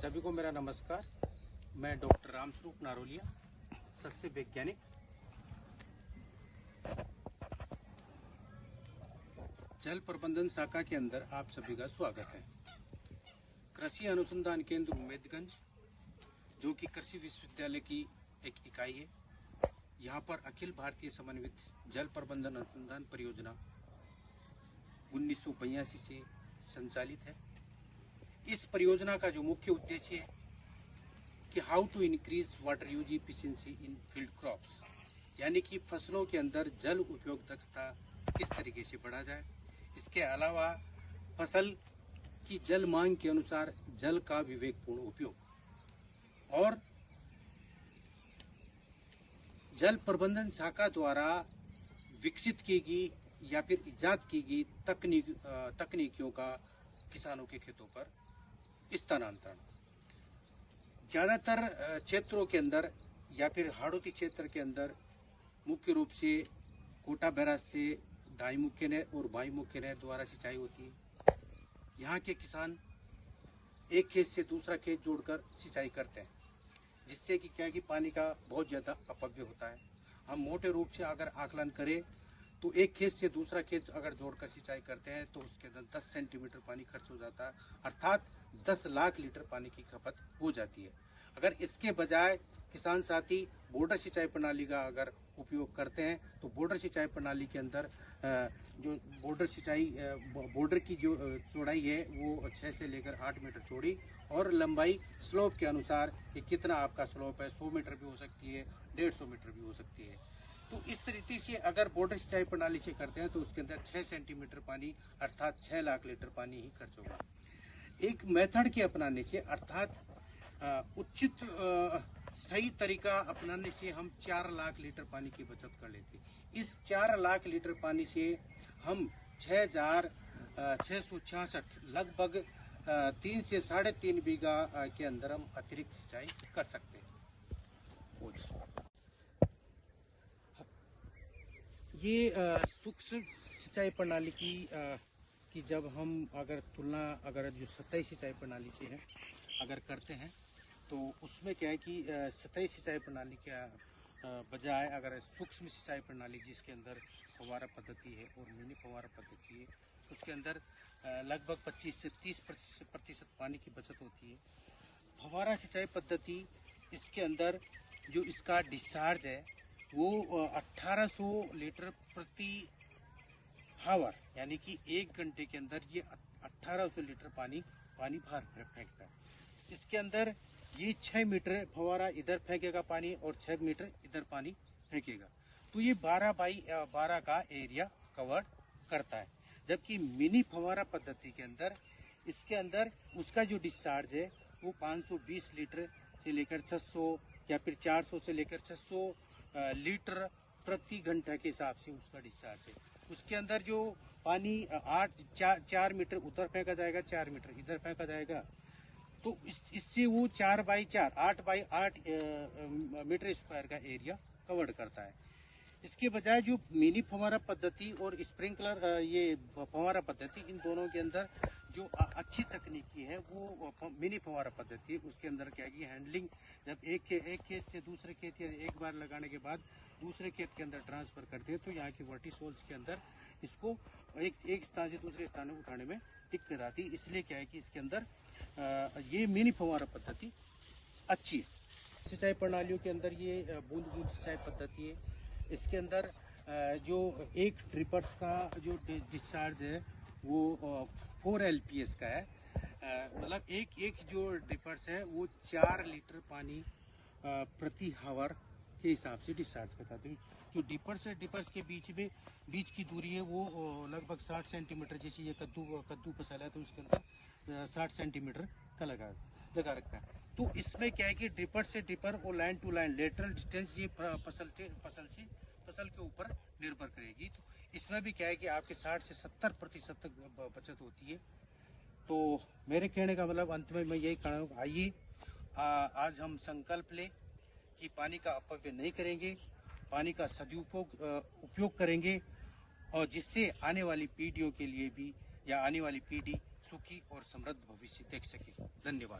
सभी को मेरा नमस्कार। मैं डॉक्टर रामस्वरूप नारोलिया, सस्य वैज्ञानिक। जल प्रबंधन शाखा के अंदर आप सभी का स्वागत है। कृषि अनुसंधान केंद्र उम्मेदगंज, जो कि कृषि विश्वविद्यालय की एक इकाई है, यहाँ पर अखिल भारतीय समन्वित जल प्रबंधन अनुसंधान परियोजना 1982 से संचालित है। इस परियोजना का जो मुख्य उद्देश्य है कि how to increase water use efficiency in field crops, यानी कि फसलों के अंदर जल उपयोग दक्षता किस तरीके से बढ़ा जाए। इसके अलावा फसल की जल मांग के अनुसार जल का विवेकपूर्ण उपयोग और जल प्रबंधन शाखा द्वारा विकसित की गई या फिर इजाद की गई तकनीकियों का किसानों के खेतों पर स्थानांतरण। ज्यादातर क्षेत्रों के अंदर या फिर हाड़ौती क्षेत्र के अंदर मुख्य रूप से कोटा बैराज से दाई मुख्य नहर और बाई मुख्य नहर द्वारा सिंचाई होती है। यहाँ के किसान एक खेत से दूसरा खेत जोड़कर सिंचाई करते हैं, जिससे कि क्या कि पानी का बहुत ज़्यादा अपव्यय होता है। हम मोटे रूप से अगर आकलन करें तो एक खेत से दूसरा खेत अगर जोड़कर सिंचाई करते हैं तो उसके अंदर 10 सेंटीमीटर पानी खर्च हो जाता है, अर्थात 10 लाख लीटर पानी की खपत हो जाती है। अगर इसके बजाय किसान साथी बॉर्डर सिंचाई प्रणाली का अगर उपयोग करते हैं तो बॉर्डर सिंचाई प्रणाली के अंदर जो बॉर्डर की जो चौड़ाई है वो 6 से लेकर 8 मीटर चौड़ी और लंबाई स्लोप के अनुसार कि कितना आपका स्लोप है, 100 मीटर भी हो सकती है, 150 मीटर भी हो सकती है। तो इस तरीके से अगर बॉर्डर सिंचाई प्रणाली से करते हैं तो उसके अंदर 6 सेंटीमीटर पानी अर्थात 6 लाख लीटर पानी ही खर्च होगा। एक मेथड के अपनाने से अर्थात उचित सही तरीका अपनाने से हम 4 लाख लीटर पानी की बचत कर लेते हैं। इस 4 लाख लीटर पानी से हम 6,666 लगभग 3 से 3.5 बीघा के अंदर हम अतिरिक्त सिंचाई कर सकते हैं। ये सूक्ष्म सिंचाई प्रणाली की जब हम अगर तुलना अगर जो सतही सिंचाई प्रणाली से है अगर करते हैं तो उसमें क्या है कि सतही सिंचाई प्रणाली के बजाय अगर सूक्ष्म सिंचाई प्रणाली जिसके अंदर फव्वारा पद्धति है और मिनी फव्वारा पद्धति है, उसके अंदर लगभग 25 से 30% पानी की बचत होती है। फव्वारा सिंचाई पद्धति इसके अंदर जो इसका डिस्चार्ज है वो 1800 लीटर प्रति हावर, यानी कि 1 घंटे के अंदर ये 1800 लीटर पानी बाहर फेंकता है। इसके अंदर ये 6 मीटर फव्वारा इधर फेंकेगा पानी और 6 मीटर इधर पानी फेंकेगा, तो ये 12x12 का एरिया कवर करता है। जबकि मिनी फव्वारा पद्धति के अंदर इसके अंदर उसका जो डिस्चार्ज है वो 520 लीटर से लेकर 600 या फिर 400 से लेकर 600 लीटर प्रति घंटा के हिसाब से उसका डिस्चार्ज है। उसके अंदर जो पानी 4 मीटर उधर फेंका जाएगा, 4 मीटर इधर फेंका जाएगा, तो इससे वो 4x4 8x8 मीटर स्क्वायर का एरिया कवर करता है। इसके बजाय जो मिनी फव्वारा पद्धति और स्प्रिंकलर ये फव्वारा पद्धति, इन दोनों के अंदर जो अच्छी तकनीकी है वो मिनी फव्वारा पद्धति। उसके अंदर क्या है कि हैंडलिंग, जब एक खेत से दूसरे खेत या एक बार लगाने के बाद दूसरे खेत के अंदर ट्रांसफर करते हैं तो यहाँ की वर्टिसोल्स के अंदर इसको एक स्थान से दूसरे स्थान में उठाने में दिक्कत आती है। इसलिए क्या है कि इसके अंदर ये मिनी फव्वारा पद्धति अच्छी है। सिंचाई प्रणालियों के अंदर ये बूंद बूंद सिंचाई पद्धति है। इसके अंदर जो एक ड्रिपर्स का जो डिस्चार्ज है वो 4 LPS का है, मतलब एक जो ड्रिपर्स है वो 4 लीटर पानी प्रति हावर के हिसाब से डिस्चार्ज करता है। जो डिपर्स के बीच की दूरी है वो लगभग 60 सेंटीमीटर, जैसे ये कद्दू फसला है तो उसके अंदर 60 सेंटीमीटर का लगा रखा है। तो इसमें क्या है कि डिपर से डिपर और line to line lateral distance ये फसल के ऊपर निर्भर करेगी। तो इसमें भी क्या है कि आपके 60 से 70% तक बचत होती है। तो मेरे कहने का मतलब अंत में मैं यही कहूँगा, आइए आज हम संकल्प लें कि पानी का अपव्यय नहीं करेंगे, पानी का उपयोग करेंगे और जिससे आने वाली पीढ़ियों के लिए भी या आने वाली पीढ़ी सुखी और समृद्ध भविष्य देख सके। धन्यवाद।